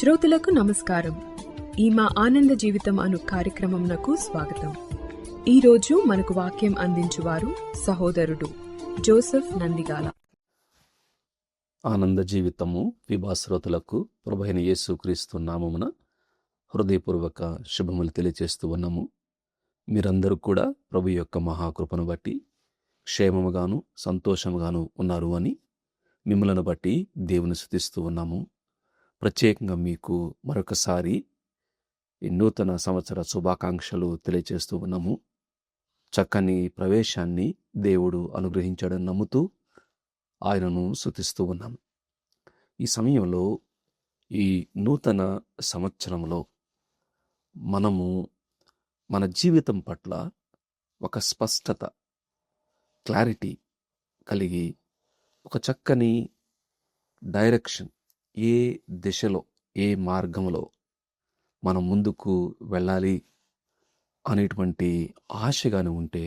శ్రోతలకు నమస్కారం. ఈ మా ఆనంద జీవితం అను కార్యక్రమంనకు స్వాగతం. ఈరోజు మనకు వాక్యం అందించువారు సహోదరుడు జోసెఫ్ నందిగాల. ఆనంద జీవితము విభా శ్రోతలకు ప్రభువైన యేసుక్రీస్తు నామమున హృదయపూర్వక శుభములు తెలియజేస్తూ ఉన్నాము. మీరందరూ కూడా ప్రభు యొక్క మహాకృపను బట్టి క్షేమముగాను సంతోషముగాను ఉన్నారు అని మిమ్మలను బట్టి దేవుని స్తుతిస్తూ ఉన్నాము. ప్రత్యేకంగా మీకు మరొకసారి ఈ నూతన సంవత్సర శుభాకాంక్షలు తెలియజేస్తూ ఉన్నాము. చక్కని ప్రవేశాన్ని దేవుడు అనుగ్రహించాడని నమ్ముతూ ఆయనను స్తుతిస్తూ ఉన్నాము. ఈ సమయంలో ఈ నూతన సంవత్సరంలో మనము మన జీవితం పట్ల ఒక స్పష్టత, క్లారిటీ కలిగి ఒక చక్కని డైరెక్షన్, ఏ దిశలో ఏ మార్గంలో మనం ముందుకు వెళ్ళాలి అనేటువంటి ఆశగానే ఉంటే,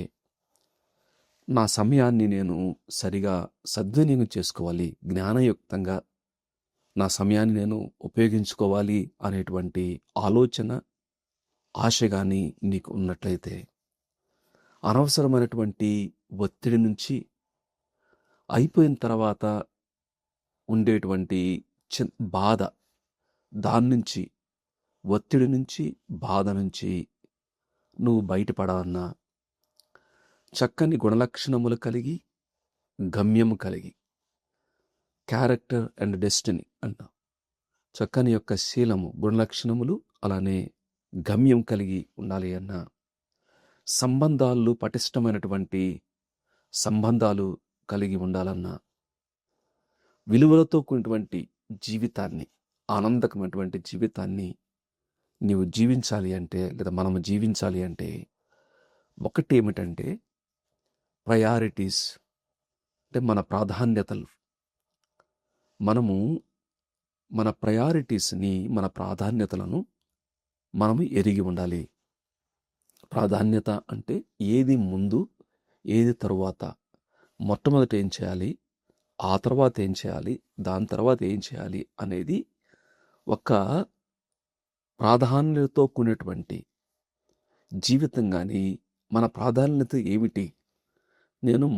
నా సమయాన్ని నేను సరిగా సద్వినియోగం చేసుకోవాలి, జ్ఞానయుక్తంగా నా సమయాన్ని నేను ఉపయోగించుకోవాలి అనేటువంటి ఆలోచన, ఆశ కానీ నీకు ఉన్నట్లయితే, అనవసరమైనటువంటి ఒత్తిడి నుంచి, అయిపోయిన తర్వాత ఉండేటువంటి బాధ, దాని నుంచి, ఒత్తిడి నుంచి, బాధ నుంచి నువ్వు బయటపడాలన్నా, చక్కని గుణలక్షణములు కలిగి, గమ్యము కలిగి, క్యారెక్టర్ అండ్ డెస్టినీ అన్న చక్కని యొక్క శీలము, గుణలక్షణములు, అలానే గమ్యం కలిగి ఉండాలి అన్నా, సంబంధాలు పటిష్టమైనటువంటి సంబంధాలు కలిగి ఉండాలన్నా, విలువలతో కూడినటువంటి జీవితాన్ని, ఆనందకమైనటువంటి జీవితాన్ని నీవు జీవించాలి అంటే, లేదా మనము జీవించాలి అంటే, ఒకటి ఏమిటంటే ప్రయారిటీస్, అంటే మన ప్రాధాన్యతలు. మనము మన ప్రయారిటీస్ని, మన ప్రాధాన్యతలను మనము ఎరిగి ఉండాలి. ప్రాధాన్యత అంటే ఏది ముందు, ఏది తరువాత, మొట్టమొదట ఏం చేయాలి, ఆ తర్వాత ఏం చేయాలి, దాని తర్వాత ఏం చేయాలి అనేది ఒక ప్రాధాన్యతతో కూడినటువంటి జీవితం. కానీ మన ప్రాధాన్యత ఏమిటి, నేను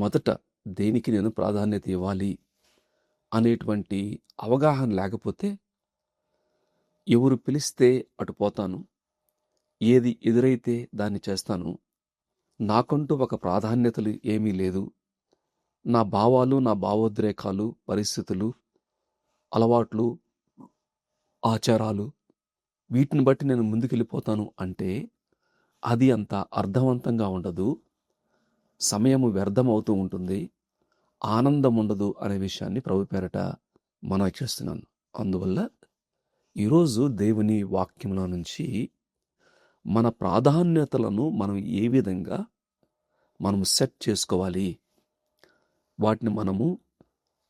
మొదట దేనికి నేను ప్రాధాన్యత ఇవ్వాలి అనేటువంటి అవగాహన లేకపోతే, ఎవరు పిలిస్తే అటు పోతాను, ఏది ఎదురైతే దాన్ని చేస్తాను, నాకంటూ ఒక ప్రాధాన్యతలు ఏమీ లేదు, నా భావాలు, నా భావోద్రేకాలు, పరిస్థితులు, అలవాట్లు, ఆచారాలు, వీటిని బట్టి నేను ముందుకెళ్ళిపోతాను అంటే అది అంత అర్థవంతంగా ఉండదు, సమయము వ్యర్థమవుతూ ఉంటుంది, ఆనందం ఉండదు అనే విషయాన్ని ప్రభు పేరట మనవి చేస్తున్నాను. అందువల్ల ఈరోజు దేవుని వాక్యంలో నుంచి మన ప్రాధాన్యతలను మనం ఏ విధంగా మనము సెట్ చేసుకోవాలి, వాటిని మనము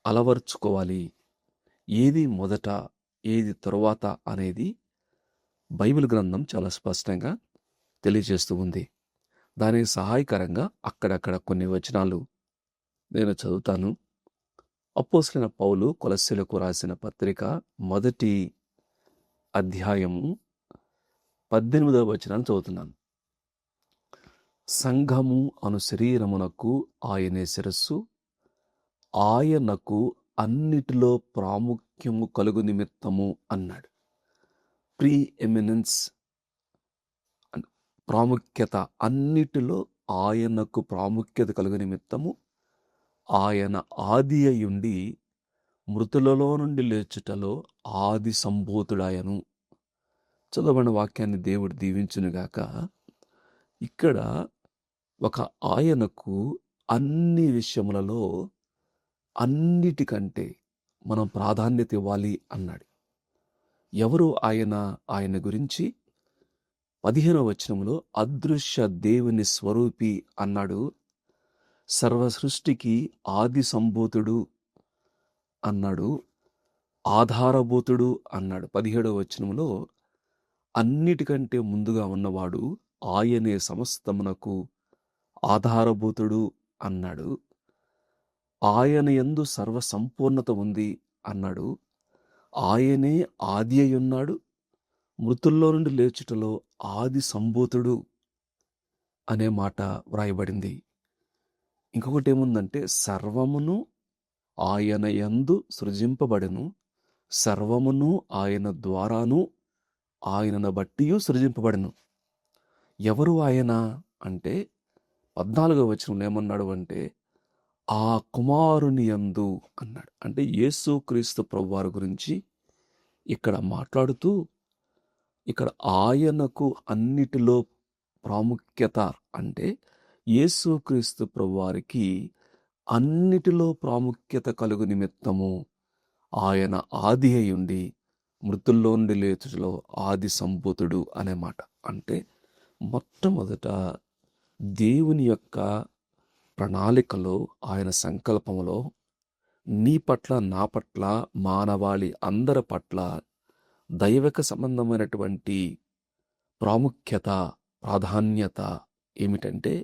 అలవర్చుకోవాలి, ఏది మొదట ఏది తరువాత అనేది బైబిల్ గ్రంథం చాలా స్పష్టంగా తెలియజేస్తూ ఉంది. దానికి సహాయకరంగా అక్కడక్కడ కొన్ని వచనాలు నేను చదువుతాను. అపోస్తలుడైన పౌలు కొలస్సీలకు రాసిన పత్రిక 1వ అధ్యాయము 18వ వచనాన్ని చదువుతున్నాను. సంఘము అను శరీరమునకు ఆయనే శిరస్సు, ఆయనకు అన్నిటిలో ప్రాముఖ్యము కలుగు నిమిత్తము అన్నాడు. ప్రీ ఎమినెన్స్, ప్రాముఖ్యత, అన్నిటిలో ఆయనకు ప్రాముఖ్యత కలుగు నిమిత్తము, ఆయన ఆది అయ్యుండి మృతులలో నుండి లేచుటలో ఆది సంభూతుడాయను. చదవని వాక్యాన్ని దేవుడు దీవించునుగాక. ఇక్కడ ఒక ఆయనకు అన్ని విషయములలో అన్నిటికంటే మనం ప్రాధాన్యత ఇవ్వాలి అన్నాడు. ఎవరు ఆయన? ఆయన గురించి 15వ వచనంలో అదృశ్య దేవుని స్వరూపి అన్నాడు, సర్వ సృష్టికి ఆది సంభూతుడు అన్నాడు, ఆధారభూతుడు అన్నాడు. 17వ వచనంలో అన్నిటికంటే ముందుగా ఉన్నవాడు ఆయనే సమస్తమునకు ఆధారభూతుడు అన్నాడు. ఆయన యందు సర్వ సంపూర్ణత ఉంది అన్నాడు. ఆయనే ఆది అయ్యున్నాడు, మృతుల్లో నుండి లేచుటలో ఆది సంభూతుడు అనే మాట వ్రాయబడింది. ఇంకొకటి ఏముందంటే, సర్వమును ఆయన యందు సృజింపబడెను, సర్వమును ఆయన ద్వారాను ఆయనను బట్టియు సృజింపబడెను. ఎవరు ఆయన అంటే 14వ వచనంలో ఏమన్నాడు అంటే, ఆ కుమారుని యందు అన్నాడు. అంటే యేసుక్రీస్తు ప్రభువారి గురించి ఇక్కడ మాట్లాడుతూ, ఇక్కడ ఆయనకు అన్నిటిలో ప్రాముఖ్యత అంటే యేసుక్రీస్తు ప్రభువారికి అన్నిటిలో ప్రాముఖ్యత కలుగు నిమిత్తము ఆయన ఆది అయ్యుండి మృతుల్లో నుండి లేచుటలో ఆది సంభూతుడు అనే మాట. అంటే మొట్టమొదట దేవుని యొక్క ప్రణాళికలో, ఆయన సంకల్పములో నీ పట్ల, నా పట్ల, మానవాళి అందరి పట్ల దైవిక సంబంధమైనటువంటి ప్రాముఖ్యత, ప్రాధాన్యత ఏమిటంటే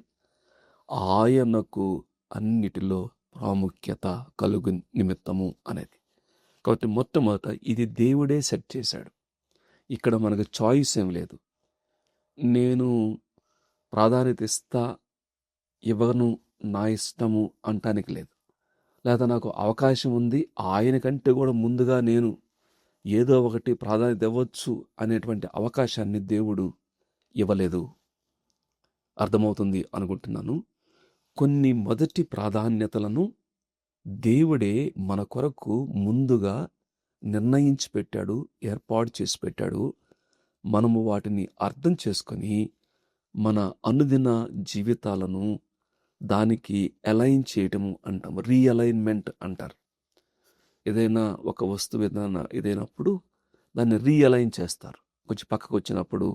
ఆయనకు అన్నిటిలో ప్రాముఖ్యత కలుగు నిమిత్తము అనేది. కాబట్టి మొట్టమొదట ఇది దేవుడే సెట్ చేశాడు. ఇక్కడ మనకు చాయిస్ ఏం లేదు. నేను ప్రాధాన్యత ఇస్తా, ఇవ్వను, నా ఇష్టము అంటానికి లేదు. లేదా నాకు అవకాశం ఉంది, ఆయన కంటే కూడా ముందుగా నేను ఏదో ఒకటి ప్రాధాన్యత ఇవ్వచ్చు అనేటువంటి అవకాశాన్ని దేవుడు ఇవ్వలేదు. అర్థమవుతుంది అనుకుంటున్నాను. కొన్ని మొదటి ప్రాధాన్యతలను దేవుడే మన కొరకు ముందుగా నిర్ణయించి పెట్టాడు, ఏర్పాటు చేసి పెట్టాడు. మనము వాటిని అర్థం చేసుకొని మన అనుదిన జీవితాలను దానికి అలైన్ చేయటము అంటాము. రీఅలైన్మెంట్ అంటారు. ఏదైనా ఒక వస్తువు ఏదైనప్పుడు దాన్ని రీఅలైన్ చేస్తారు. కొంచెం పక్కకు వచ్చినప్పుడు,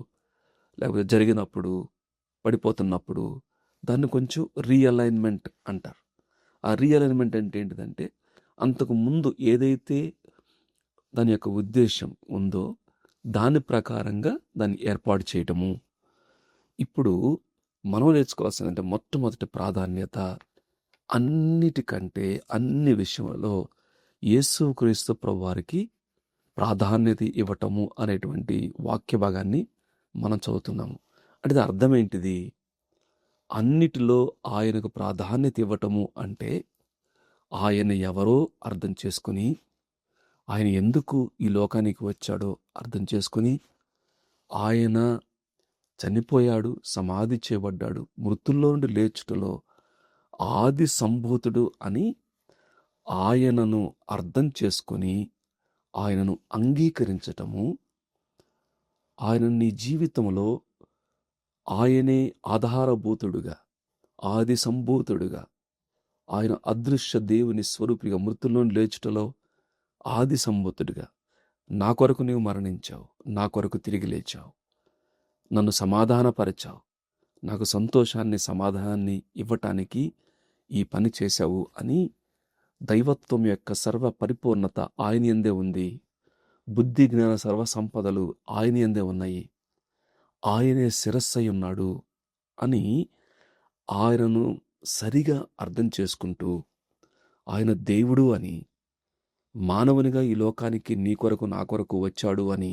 లేకపోతే జరిగినప్పుడు, పడిపోతున్నప్పుడు దాన్ని కొంచెం రీఅలైన్మెంట్ అంటారు. ఆ రీఅలైన్మెంట్ అంటే ఏంటిదంటే, అంతకు ముందు ఏదైతే దాని యొక్క ఉద్దేశం ఉందో దాని ప్రకారంగా దాన్ని ఏర్పాటు చేయటము. ఇప్పుడు మనం నేర్చుకోవాల్సిందంటే మొట్టమొదటి ప్రాధాన్యత అన్నిటికంటే, అన్ని విషయాలలో యేసుక్రీస్తు ప్రభువారికి ప్రాధాన్యత ఇవ్వటము అనేటువంటి వాక్య భాగాన్ని మనం చదువుతున్నాము. అంటే దాని అర్థం ఏంటిది? అన్నిటిలో ఆయనకు ప్రాధాన్యత ఇవ్వటము అంటే ఆయన ఎవరో అర్థం చేసుకుని, ఆయన ఎందుకు ఈ లోకానికి వచ్చాడో అర్థం చేసుకుని, ఆయన చనిపోయాడు, సమాధి చేయబడ్డాడు, మృతుల్లో నుండి లేచుటలో ఆది సంభూతుడు అని ఆయనను అర్థం చేసుకొని ఆయనను అంగీకరించటము, ఆయన నీ జీవితంలో ఆయనే ఆధారభూతుడుగా, ఆది సంభూతుడుగా, ఆయన అదృశ్య దేవుని స్వరూపిగా మృతుల్లో లేచుటలో ఆది సంభూతుడిగా, నా కొరకు నీవు మరణించావు, నా కొరకు తిరిగి లేచావు, నన్ను సమాధానపరిచావు, నాకు సంతోషాన్ని, సమాధానాన్ని ఇవ్వటానికి ఈ పని చేశావు అని దైవత్వం యొక్క సర్వ పరిపూర్ణత ఆయన యందే ఉంది. బుద్ధి జ్ఞాన సర్వ సంపదలు ఆయన యందే ఉన్నాయి. ఆయనే శిరస్సై ఉన్నాడు అని ఆయనను సరిగా అర్థం చేసుకుంటూ, ఆయన దేవుడు అని, మానవునిగా ఈ లోకానికి నీ కొరకు, నా కొరకు వచ్చాడు అని,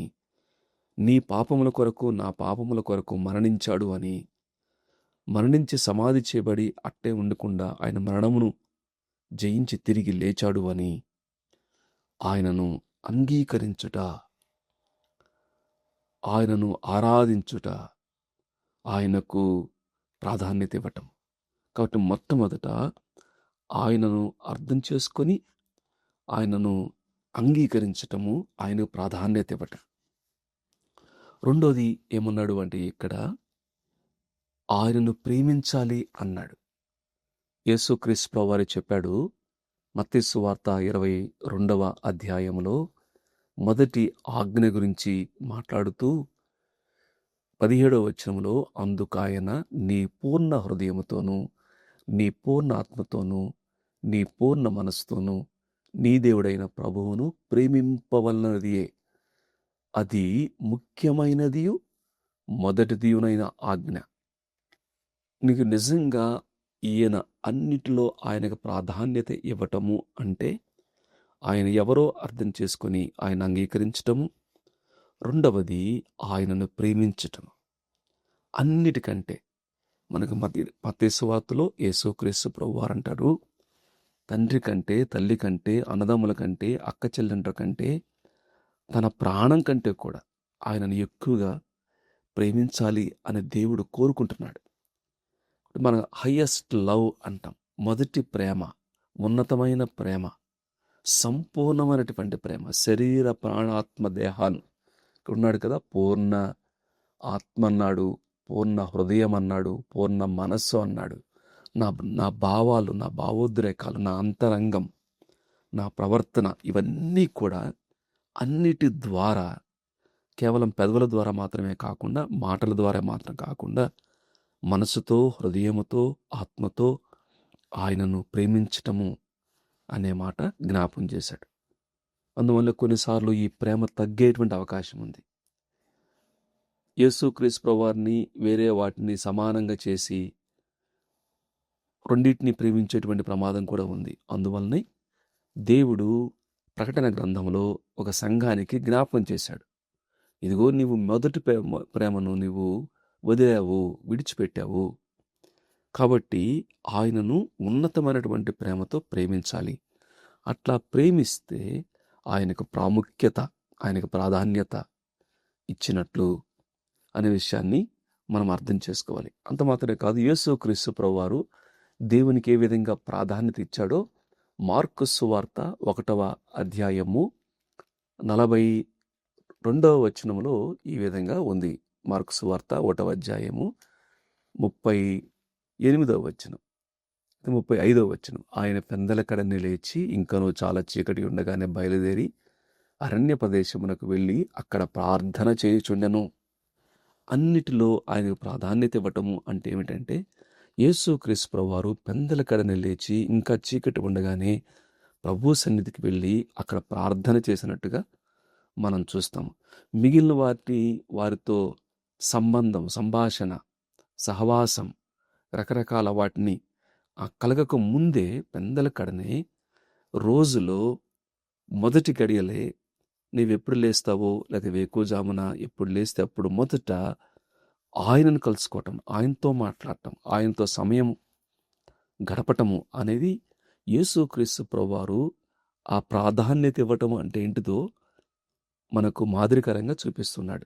నీ పాపముల కొరకు, నా పాపముల కొరకు మరణించాడు అని, మరణించి సమాధి చేయబడి అట్టే ఉండకుండా ఆయన మరణమును జయించి తిరిగి లేచాడు అని ఆయనను అంగీకరించుట, ఆయనను ఆరాధించుట, ఆయనకు ప్రాధాన్యత ఇవ్వటం. కాబట్టి మొట్టమొదట ఆయనను అర్థం చేసుకొని ఆయనను అంగీకరించటము, ఆయనకు ప్రాధాన్యత ఇవ్వటం. రెండోది ఏమన్నాడు అంటే, ఇక్కడ ఆయనను ప్రేమించాలి అన్నాడు. యేసుక్రీస్తు ప్రభువారు చెప్పాడు, మత్తయి సువార్త 22వ అధ్యాయంలో మొదటి ఆజ్ఞ గురించి మాట్లాడుతూ 17వ వచనంలో, అందుకాయన నీ పూర్ణ హృదయముతోనూ, నీ పూర్ణ ఆత్మతోనూ, నీ పూర్ణ మనస్సుతోనూ నీ దేవుడైన ప్రభువును ప్రేమింపవలనదియే, అది ముఖ్యమైనదియు మొదటిదియునైన ఆజ్ఞ. నీకు నిజంగా ఈయన అన్నిటిలో ఆయనకు ప్రాధాన్యత ఇవ్వటము అంటే ఆయన ఎవరో అర్థం చేసుకొని ఆయన అంగీకరించటము. రెండవది ఆయనను ప్రేమించటము. అన్నిటికంటే మనకు మత్తయి సువార్తలో యేసుక్రీస్తు ప్రభువారు అంటారు, తండ్రి కంటే, తల్లి కంటే, అన్నదమ్ముల కంటే, అక్క చెల్లెండ్ర కంటే, తన ప్రాణం కంటే కూడా ఆయనను ఎక్కువగా ప్రేమించాలి అని దేవుడు కోరుకుంటున్నాడు. మన హయ్యెస్ట్ లవ్ అంటాం. మొదటి ప్రేమ, ఉన్నతమైన ప్రేమ, సంపూర్ణమైనటువంటి ప్రేమ, శరీర ప్రాణాత్మ దేహాలు. ఇక్కడ ఉన్నాడు కదా, పూర్ణ ఆత్మ అన్నాడు, పూర్ణ హృదయం అన్నాడు, పూర్ణ మనస్సు అన్నాడు. నా భావాలు, నా భావోద్రేకాలు, నా అంతరంగం, నా ప్రవర్తన, ఇవన్నీ కూడా అన్నిటి ద్వారా, కేవలం పెదవుల ద్వారా మాత్రమే కాకుండా, మాటల ద్వారా మాత్రం కాకుండా, మనసుతో, హృదయముతో, ఆత్మతో ఆయనను ప్రేమించటము అనే మాట జ్ఞాపం చేశాడు. అందువల్ల కొన్నిసార్లు ఈ ప్రేమ తగ్గేటువంటి అవకాశం ఉంది. యేసుక్రీస్తు ప్రభువారిని వేరే వాటిని సమానంగా చేసి రెండింటిని ప్రేమించేటువంటి ప్రమాదం కూడా ఉంది. అందువల్లనే దేవుడు ప్రకటన గ్రంథంలో ఒక సంఘానికి జ్ఞాపకం చేశాడు. ఇదిగో నీవు మొదటి ప్రేమను నీవు వదిలావు, విడిచిపెట్టావు. కాబట్టి ఆయనను ఉన్నతమైనటువంటి ప్రేమతో ప్రేమించాలి. అట్లా ప్రేమిస్తే ఆయనకు ప్రాముఖ్యత, ఆయనకు ప్రాధాన్యత ఇచ్చినట్లు అనే విషయాన్ని మనం అర్థం చేసుకోవాలి. అంత మాత్రమే కాదు, యేసుక్రీస్తు ప్రభువారు దేవునికి ఏ విధంగా ప్రాధాన్యత ఇచ్చాడో మార్కు సువార్త 1వ అధ్యాయము 42వ వచనములో ఈ విధంగా ఉంది. మార్కు సువార్త 1వ అధ్యాయము 38వ వచనం, 35వ వచనం. ఆయన పెందలకడని లేచి ఇంకనూ చాలా చీకటి ఉండగానే బయలుదేరి అరణ్య ప్రదేశమునకు వెళ్ళి అక్కడ ప్రార్థన చేయుచుండెను. అన్నిటిలో ఆయనకు ప్రాధాన్యత ఇవ్వటము అంటే ఏమిటంటే, యేసుక్రీస్తు ప్రభువారు పెందలకడని లేచి ఇంకా చీకటి ఉండగానే ప్రభు సన్నిధికి వెళ్ళి అక్కడ ప్రార్థన చేసినట్టుగా మనం చూస్తాము. మిగిలిన వారితో సంబంధం, సంభాషణ, సహవాసం, రకరకాల వాటిని కలగక ముందే పెందలకడనే రోజులో మొదటి గడియలే నీవెప్పుడు లేస్తావో, లేదా వేకువజామున ఎప్పుడు లేస్తే అప్పుడు మొదట ఆయనను కలుసుకోవటం, ఆయనతో మాట్లాడటం, ఆయనతో సమయం గడపటము అనేది యేసుక్రీస్తు ప్రభువారు ఆ ప్రాధాన్యత ఇవ్వటము అంటే ఏంటిదో మనకు మాదిరికరంగా చూపిస్తున్నాడు.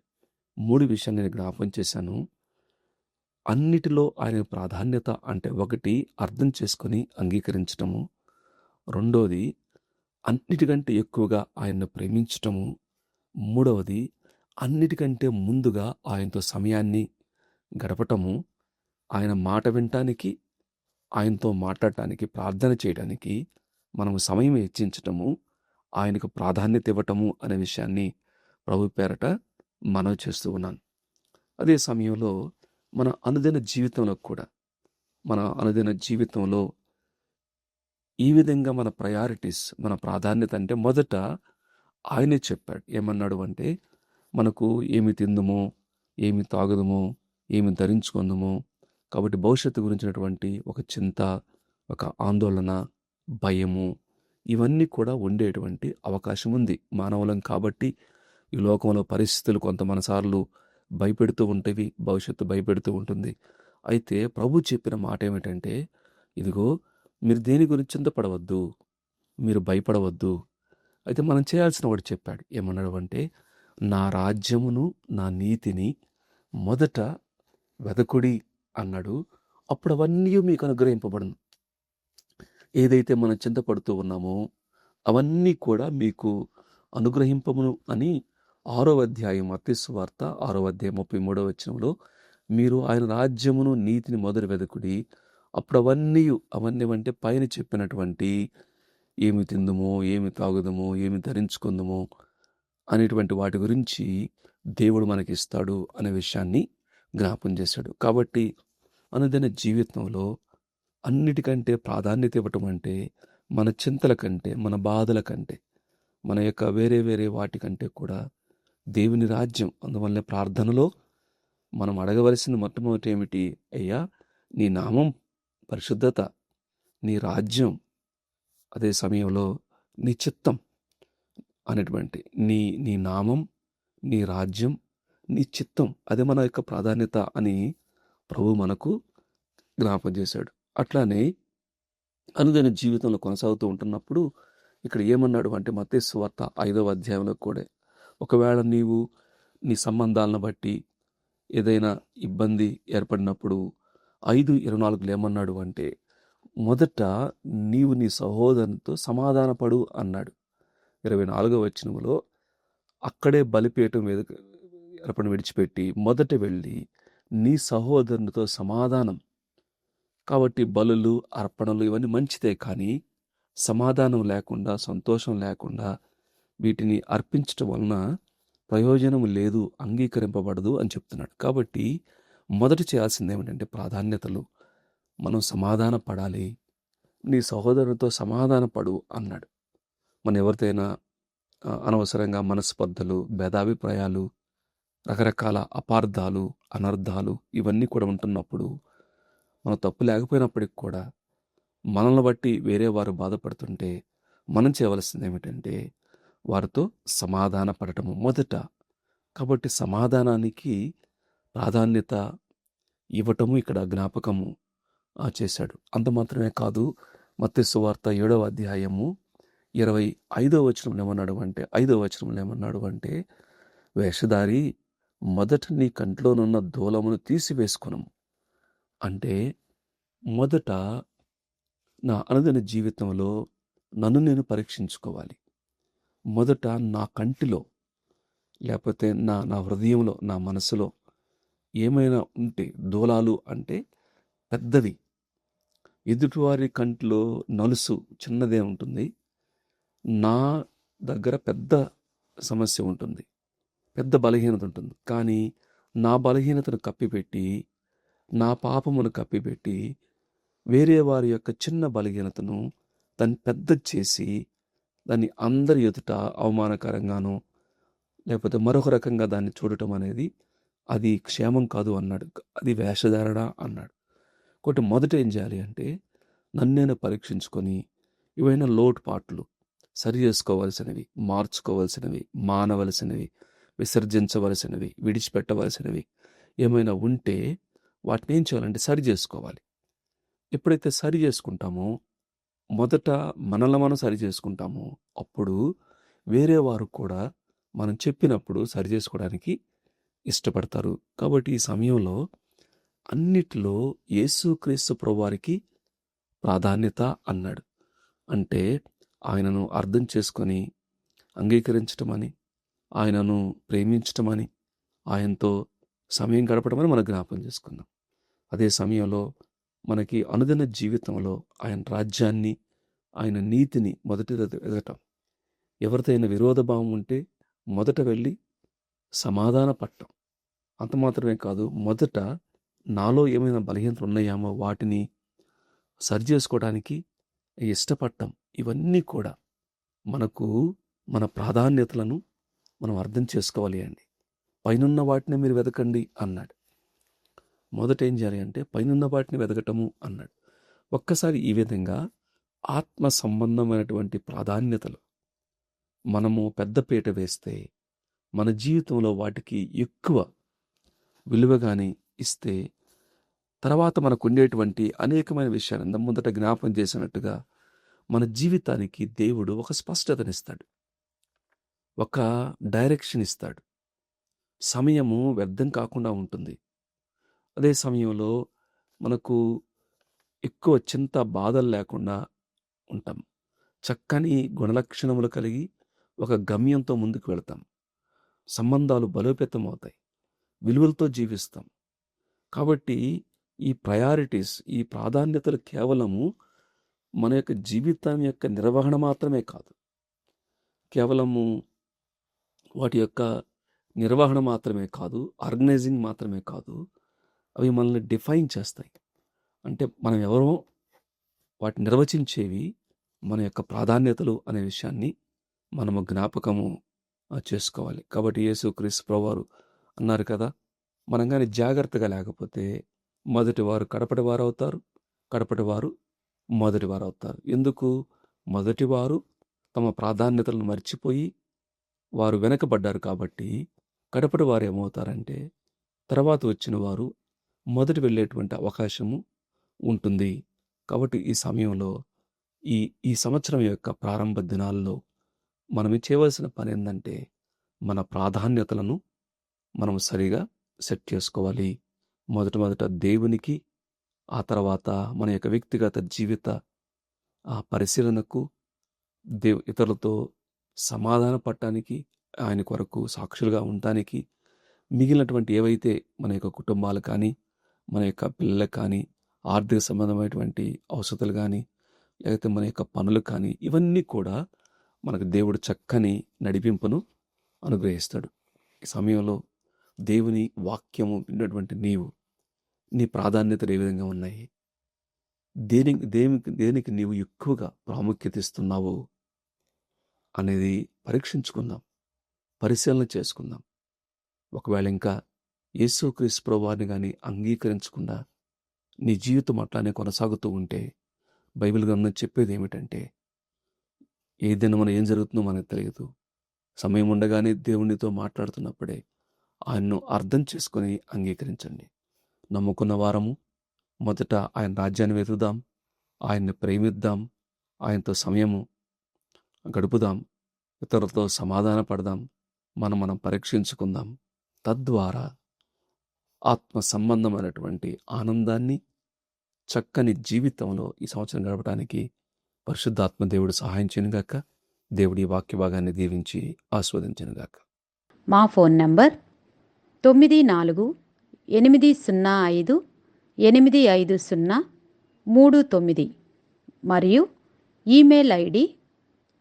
3 విషయాలు నేను జ్ఞాపం చేశాను. అన్నిటిలో ఆయన ప్రాధాన్యత అంటే, ఒకటి అర్థం చేసుకొని అంగీకరించటము, రెండోది అన్నిటికంటే ఎక్కువగా ఆయన్ను ప్రేమించటము, మూడవది అన్నిటికంటే ముందుగా ఆయనతో సమయాన్ని గడపటము, ఆయన మాట వినటానికి, ఆయనతో మాట్లాడటానికి, ప్రార్థన చేయడానికి మనము సమయం హెచ్చించటము, ఆయనకు ప్రాధాన్యత ఇవ్వటము అనే విషయాన్ని ప్రభు పేరట మనవి చేస్తూ ఉన్నాను. అదే సమయంలో మన అనుదిన జీవితంలో ఈ విధంగా మన ప్రయారిటీస్, మన ప్రాధాన్యత అంటే మొదట ఆయనే చెప్పాడు. ఏమన్నాడు అంటే, మనకు ఏమి తిందుమో, ఏమి తాగుదమో, ఏమి ధరించుకుందుమో, కాబట్టి భవిష్యత్తు గురించినటువంటి ఒక చింత, ఒక ఆందోళన, భయము, ఇవన్నీ కూడా ఉండేటువంటి అవకాశం ఉంది. మానవులం కాబట్టి ఈ లోకంలో పరిస్థితులు కొంత మనసార్లు భయపెడుతూ ఉంటేవి, భవిష్యత్తు భయపెడుతూ ఉంటుంది. అయితే ప్రభు చెప్పిన మాట ఏమిటంటే, ఇదిగో మీరు దేని గురించి చింతపడవద్దు, మీరు భయపడవద్దు. అయితే మనం చేయాల్సిన వాడు చెప్పాడు. ఏమన్నాడు అంటే, నా రాజ్యమును, నా నీతిని మొదట వెదకుడి అన్నాడు. అప్పుడు అవన్నీ మీకు అనుగ్రహింపబడును. ఏదైతే మనం చింతపడుతూ ఉన్నామో అవన్నీ కూడా మీకు అనుగ్రహింపమును అని 6వ అధ్యాయం మత్తయి సువార్త 6వ అధ్యాయం 33వ వచనంలో, మీరు ఆయన రాజ్యమును నీతిని మొదలు వెదకుడి, అప్పుడు అవన్నీ అంటే పైన చెప్పినటువంటి ఏమి తిందుమో, ఏమి తాగుదమో, ఏమి ధరించుకుందుమో అనేటువంటి వాటి గురించి దేవుడు మనకిస్తాడు అనే విషయాన్ని జ్ఞాపం చేశాడు. కాబట్టి అనుదిన జీవితంలో అన్నిటికంటే ప్రాధాన్యత ఇవ్వటం అంటే, మన చింతల కంటే, మన బాధల కంటే, మన యొక్క వేరే వేరే వాటికంటే కూడా దేవుని రాజ్యం. అందువల్ల ప్రార్థనలో మనం అడగవలసిన మొట్టమొదటి ఏమిటి? అయ్యా, నీ నామం పరిశుద్ధత, నీ రాజ్యం, అదే సమయంలో నీ చిత్తం అనేటువంటి నీ నీ నామం, నీ రాజ్యం, నీ చిత్తం, అది మన యొక్క ప్రాధాన్యత అని ప్రభు మనకు జ్ఞాపం చేశాడు. అట్లానే అనుదిన జీవితంలో కొనసాగుతూ ఉంటున్నప్పుడు ఇక్కడ ఏమన్నాడు అంటే మత్తయి సువార్త 5వ అధ్యాయంలో కూడా, ఒకవేళ నీవు నీ సంబంధాలను బట్టి ఏదైనా ఇబ్బంది ఏర్పడినప్పుడు 5:24 ఏమన్నాడు అంటే, మొదట నీవు నీ సహోదరునితో సమాధానపడు అన్నాడు. 24వ వచనంలో, అక్కడే బలిపీఠం ఏర్పడిన విడిచిపెట్టి మొదట వెళ్ళి నీ సహోదరునితో సమాధానం. కాబట్టి బలులు, అర్పణలు ఇవన్నీ మంచిదే, కానీ సమాధానం లేకుండా, సంతోషం లేకుండా వీటిని అర్పించటం వలన ప్రయోజనం లేదు, అంగీకరింపబడదు అని చెప్తున్నాడు. కాబట్టి మొదట చేయాల్సింది ఏమిటంటే ప్రాధాన్యతలు. మనం సమాధాన పడాలి. నీ సహోదరునితో సమాధాన పడు అన్నాడు. మన ఎవరితోనైనా అనవసరంగా మనస్పర్ధలు, భేదాభిప్రాయాలు, రకరకాల అపార్థాలు, అనర్థాలు ఇవన్నీ కూడా ఉంటున్నప్పుడు, మన తప్పు లేకపోయినప్పటికి కూడా మనల్ని బట్టి వేరే వారు బాధపడుతుంటే మనం చేయవలసింది ఏమిటంటే వారితో సమాధాన పడటము మొదట. కాబట్టి సమాధానానికి ప్రాధాన్యత ఇవ్వటము ఇక్కడ జ్ఞాపకము చేశాడు. అంత మాత్రమే కాదు, మత్తయి సువార్త 7వ అధ్యాయము 25వ వచనంలో ఏమన్నాడు అంటే, వేషధారి, మొదట నీ కంట్లోనున్న దూలమును తీసివేసుకునము. అంటే మొదట నా అనుదిన జీవితంలో నన్ను నేను పరీక్షించుకోవాలి. మొదట నా కంటిలో, లేకపోతే నా హృదయంలో, నా మనసులో ఏమైనా ఉంటే, దూలాలు అంటే పెద్దవి, ఎదుటివారి కంటిలో నలుసు చిన్నదే ఉంటుంది, నా దగ్గర పెద్ద సమస్య ఉంటుంది, పెద్ద బలహీనత ఉంటుంది. కానీ నా బలహీనతను కప్పిపెట్టి, నా పాపమును కప్పిపెట్టి, వేరే వారి యొక్క చిన్న బలహీనతను దాన్ని పెద్ద చేసి దాన్ని అందరి ఎదుట అవమానకరంగానో లేకపోతే మరొక రకంగా దాన్ని చూడటం అనేది అది క్షేమం కాదు అన్నాడు. అది వేషధారణ అన్నాడు. కాబట్టి మొదట ఏం చేయాలి అంటే నన్ను నేను పరీక్షించుకొని ఇవైనా లోటుపాట్లు సరి చేసుకోవలసినవి, మార్చుకోవలసినవి, మానవలసినవి, విసర్జించవలసినవి, విడిచిపెట్టవలసినవి ఏమైనా ఉంటే వాటిని ఏం చేయాలంటే సరి చేసుకోవాలి. ఎప్పుడైతే సరి చేసుకుంటామో, మొదట మనల్ని మనం సరి చేసుకుంటామో, అప్పుడు వేరే వారు కూడా మనం చెప్పినప్పుడు సరి చేసుకోవడానికి ఇష్టపడతారు. కాబట్టి ఈ సమయంలో అన్నిటిలో యేసుక్రీస్తు ప్రభువారికి ప్రాధాన్యత అన్నాడు. అంటే ఆయనను అర్థం చేసుకొని అంగీకరించటమని, ఆయనను ప్రేమించటమని, ఆయనతో సమయం గడపడమని మనం జ్ఞాపకం చేసుకుందాం. అదే సమయంలో మనకి అనుదిన జీవితంలో ఆయన రాజ్యాన్ని, ఆయన నీతిని మొదట ఎదగటం. ఎవరితో విరోధ భావం ఉంటే మొదట వెళ్ళి సమాధాన పడటం. అంత మాత్రమే కాదు, మొదట నాలో ఏమైనా బలహీనతలు ఉన్నాయేమో వాటిని సరి చేసుకోవడానికి ఇష్టపడటం. ఇవన్నీ కూడా మనకు మన ప్రాధాన్యతలను మనం అర్థం చేసుకోవాలి అండి. పైనున్న వాటిని మీరు వెతకండి అన్నాడు. మొదట ఏం చేయాలి అంటే పైనున్న వాటిని వెతకటము అన్నాడు. ఒక్కసారి ఈ విధంగా ఆత్మ సంబంధమైనటువంటి ప్రాధాన్యతలు మనము పెద్దపీట వేస్తే, మన జీవితంలో వాటికి ఎక్కువ విలువగాని ఇస్తే, తర్వాత మనకు ఉండేటువంటి అనేకమైన విషయాలను ముందట జ్ఞాపం చేసినట్టుగా మన జీవితానికి దేవుడు ఒక స్పష్టతనిస్తాడు, ఒక డైరెక్షన్ ఇస్తాడు. సమయము వ్యర్థం కాకుండా ఉంటుంది. అదే సమయంలో మనకు ఎక్కువ చింత, బాధలు లేకుండా ఉంటాం. చక్కని గుణలక్షణములు కలిగి ఒక గమ్యంతో ముందుకు వెళతాం. సంబంధాలు బలోపేతం అవుతాయి. విలువలతో జీవిస్తాం. కాబట్టి ఈ ప్రయారిటీస్, ఈ ప్రాధాన్యతలు కేవలము మన యొక్క జీవితం యొక్క నిర్వహణ మాత్రమే కాదు, కేవలము వాటి యొక్క నిర్వహణ మాత్రమే కాదు, ఆర్గనైజింగ్ మాత్రమే కాదు, అవి మనల్ని డిఫైన్ చేస్తాయి. అంటే మనం ఎవరో వాటిని నిర్వచించేవి మన యొక్క ప్రాధాన్యతలు అనే విషయాన్ని మనము జ్ఞాపకము చేసుకోవాలి. కాబట్టి యేసుక్రీస్తు ప్రభువారు అన్నారు కదా, మనం కానీ జాగ్రత్తగా లేకపోతే మొదటివారు కడపటివారు అవుతారు, కడపటివారు మొదటివారు అవుతారు. ఎందుకు? మొదటివారు తమ ప్రాధాన్యతలను మర్చిపోయి వారు వెనకబడ్డారు కాబట్టి కడపటి వారు ఏమవుతారంటే తర్వాత వచ్చిన వారు మొదటి వెళ్ళేటువంటి అవకాశము ఉంటుంది. కాబట్టి ఈ సమయంలో ఈ సంవత్సరం యొక్క ప్రారంభ దినాల్లో మనం చేయవలసిన పని ఏంటంటే మన ప్రాధాన్యతలను మనం సరిగా సెట్ చేసుకోవాలి. మొదట దేవునికి, ఆ తర్వాత మన యొక్క వ్యక్తిగత జీవిత పరిశీలనకు, ఇతరులతో సమాధాన పడటానికి, ఆయన కొరకు సాక్షులుగా ఉండటానికి, మిగిలినటువంటి ఏవైతే మన యొక్క కుటుంబాలు కానీ, మన యొక్క పిల్లలకు కానీ, ఆర్థిక సంబంధమైనటువంటి అవసరాలు కానీ, లేకపోతే మన యొక్క పనులు కానీ, ఇవన్నీ కూడా మనకు దేవుడు చక్కని నడిపింపును అనుగ్రహిస్తాడు. ఈ సమయంలో దేవుని వాక్యము విన్నటువంటి నీ ప్రాధాన్యతలు ఏ విధంగా ఉన్నాయి? దేనికి నీవు ఎక్కువగా ప్రాముఖ్యత ఇస్తున్నావు అనేది పరీక్షించుకుందాం, పరిశీలన చేసుకుందాం. ఒకవేళ ఇంకా యేసుక్రీస్తు ప్రభువారిని కానీ అంగీకరించకుండా నీ జీవితం అట్లానే కొనసాగుతూ ఉంటే బైబిల్ గ్రంథం చెప్పేది ఏమిటంటే, ఏ దినమున ఏం జరుగుతుందో మనకు తెలియదు. సమయం ఉండగానే దేవునితో మాట్లాడుతున్నప్పుడే ఆయన్ను అర్థం చేసుకొని అంగీకరించండి. నమ్ముకున్న వారము మొదట ఆయన రాజ్యాన్ని వెతుకుదాం, ఆయన్ని ప్రేమిద్దాం, ఆయనతో సమయము గడుపుదాం, ఇతరులతో సమాధాన పడదాం, మనం పరీక్షించుకుందాం. తద్వారా ఆత్మ సంబంధమైనటువంటి ఆనందాన్ని, చక్కని జీవితంలో ఈ సంవత్సరం గడపడానికి పరిశుద్ధాత్మ దేవుడు సహాయం చేయనుగాక. దేవుడి వాక్య భాగాన్ని దీవించి ఆస్వాదించనుగాక. మా ఫోన్ నంబర్ 9480585039 మరియు ఈమెయిల్ ఐడి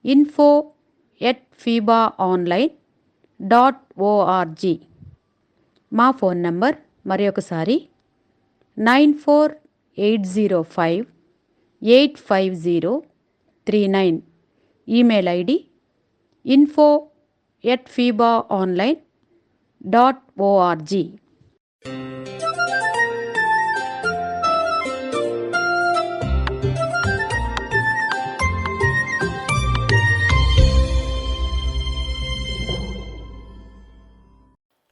info@fibaonline.org. మా ఫోన్ నంబర్ మరొకసారి 9480585039. Email ID info@fibaonline.org.